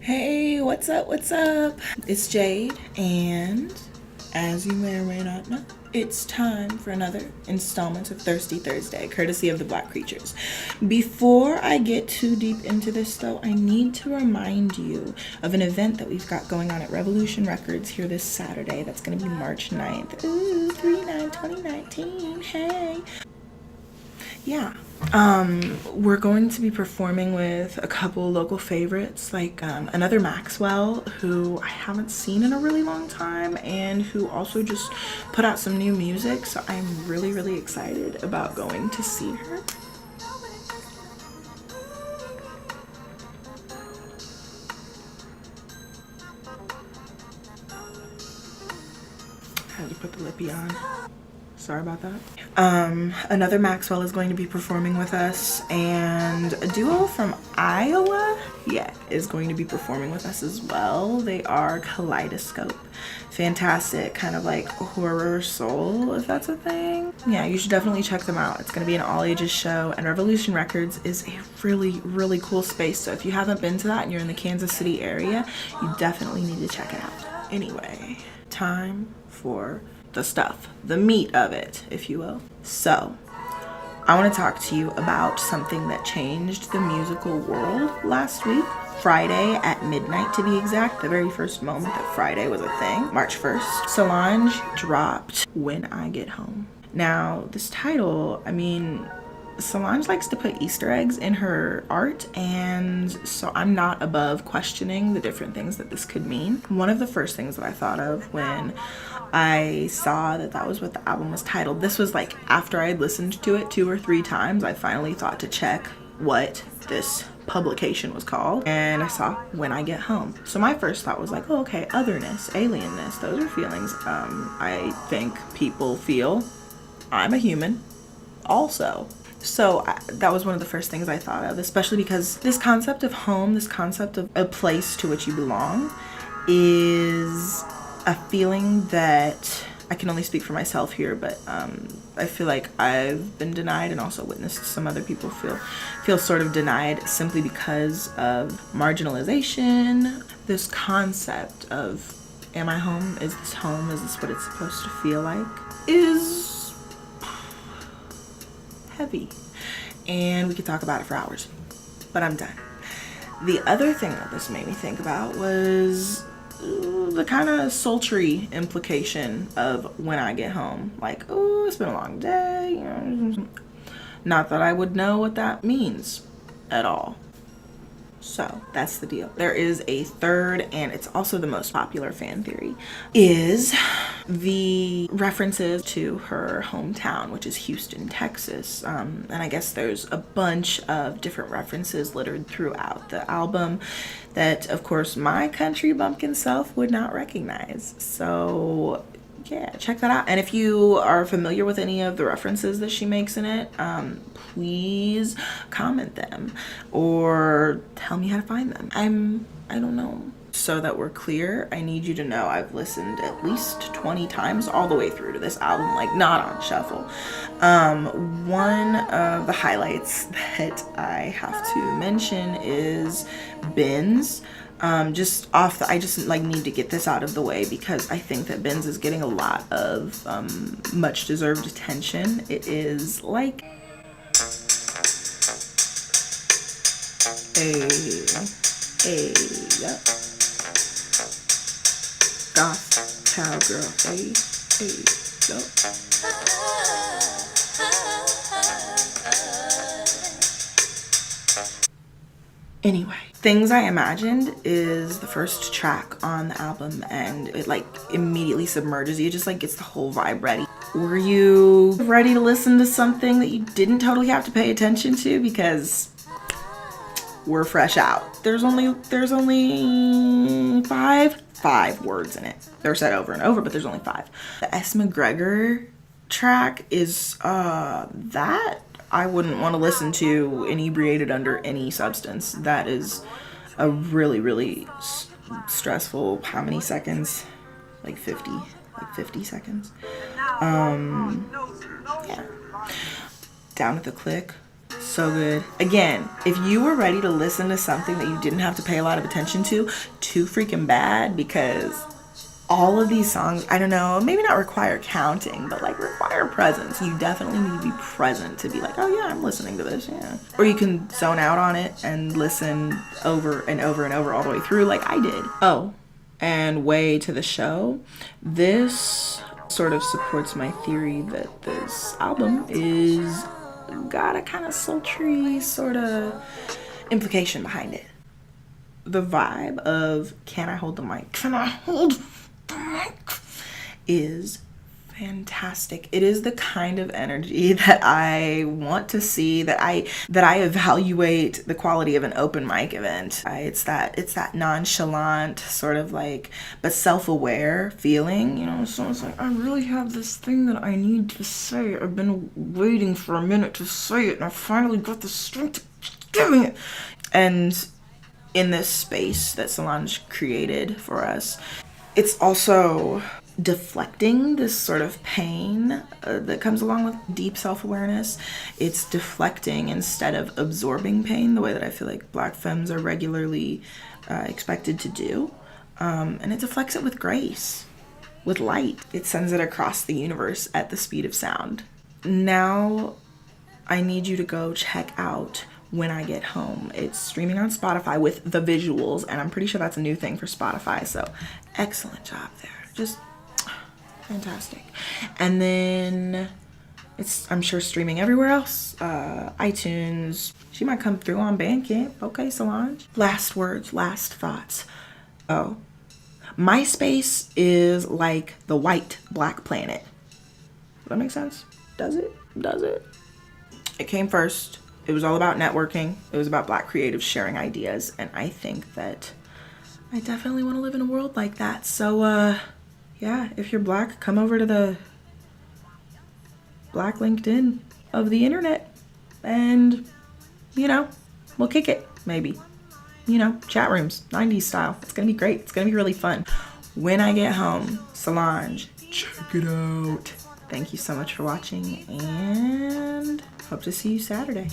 Hey, what's up? What's up? It's Jade, and as you may or may not know, it's time for another installment of Thirsty Thursday, courtesy of the Black Creatures. Before I get too deep into this, though, I need to remind you of an event that we've got going on at Revolution Records here this Saturday. That's going to be March 9th. Ooh, 3/9/2019. Hey. Yeah. We're going to be performing with a couple local favorites, like another Maxwell, who I haven't seen in a really long time, and who also just put out some new music. So I'm really, really excited about going to see her. I had to put the lippy on. Sorry about that. Another Maxwell is going to be performing with us, and a duo from Iowa, is going to be performing with us as well. They are Kaleidoscope. Fantastic, kind of like horror soul, if that's a thing. Yeah, you should definitely check them out. It's going to be an all ages show, and Revolution Records is a really, really cool space. So if you haven't been to that and you're in the Kansas City area, you definitely need to check it out. Anyway, time for the stuff, the meat of it, if you will. So, I want to talk to you about something that changed the musical world last week. Friday at midnight, to be exact, the very first moment that Friday was a thing, March 1st, Solange dropped When I Get Home. Now, this title, Solange likes to put Easter eggs in her art, and so I'm not above questioning the different things that this could mean. One of the first things that I thought of when I saw that that was what the album was titled, this was like after I had listened to it 2 or 3 times, I finally thought to check what this publication was called, and I saw When I Get Home. So my first thought was like, oh, okay, otherness, alienness, those are feelings I think people feel. I'm a human also. So that was one of the first things I thought of, especially because this concept of home, this concept of a place to which you belong, is a feeling that I can only speak for myself here, but I feel like I've been denied, and also witnessed some other people feel sort of denied simply because of marginalization. This concept of, am I home? Is this home? Is this what it's supposed to feel like? Is heavy, and we could talk about it for hours, but I'm done. The other thing that this made me think about was the kind of sultry implication of when I get home. Like, oh, it's been a long day. Not that I would know what that means at all. So that's the deal. There is a third, and it's also the most popular fan theory, is the references to her hometown, which is Houston, Texas. And I guess there's a bunch of different references littered throughout the album that, of course, my country bumpkin self would not recognize. So yeah, check that out. And if you are familiar with any of the references that she makes in it, please comment them or tell me how to find them. I don't know. So that we're clear, I need you to know I've listened at least 20 times all the way through to this album, like not on shuffle. One of the highlights that I have to mention is Benz. I just need to get this out of the way because I think that Benz is getting a lot of much deserved attention. It is like yeah. Goth cowgirl, yo. Anyway, Things I Imagined is the first track on the album, and it like immediately submerges you. It just like gets the whole vibe ready. Were you ready to listen to something that you didn't totally have to pay attention to? Because we're fresh out. There's only 5 words in it. They're said over and over, but there's only 5. The McGregor track is that I wouldn't want to listen to inebriated under any substance. That is a really, really stressful, how many seconds? Like 50 seconds. Yeah. Down at the Click, So good. Again, if you were ready to listen to something that you didn't have to pay a lot of attention to, Too Freaking Bad, because all of these songs, I don't know, maybe not require counting, but like require presence. You definitely need to be present to be like, oh yeah, I'm listening to this, yeah. Or you can zone out on it and listen over and over and over all the way through like I did. Oh, and way to the show, this sort of supports my theory that this album is got a kind of sultry sort of implication behind it. The vibe of Can I Hold the Mic? Can I hold the mic? Is fantastic. It is the kind of energy that I want to see, that I evaluate the quality of an open mic event. It's that nonchalant sort of like, but self-aware feeling, you know, someone's like, I really have this thing that I need to say. I've been waiting for a minute to say it and I finally got the strength to giving it. And in this space that Solange created for us, it's also deflecting this sort of pain that comes along with deep self-awareness. It's deflecting instead of absorbing pain, the way that I feel like Black femmes are regularly expected to do. And it deflects it with grace, with light. It sends it across the universe at the speed of sound. Now I need you to go check out When I Get Home. It's streaming on Spotify with the visuals, and I'm pretty sure that's a new thing for Spotify, so excellent job there. Just fantastic. And then it's, I'm sure, streaming everywhere else. iTunes. She might come through on Bandcamp. Okay, Solange. Last words, last thoughts. Oh, MySpace is like the white black planet. Does that make sense? Does it? Does it? It came first. It was all about networking. It was about Black creatives sharing ideas. And I think that I definitely want to live in a world like that. So, yeah, if you're Black, come over to the Black LinkedIn of the internet and, you know, we'll kick it, maybe. You know, chat rooms, 90s style. It's going to be great. It's going to be really fun. When I Get Home, Solange, check it out. Thank you so much for watching and hope to see you Saturday.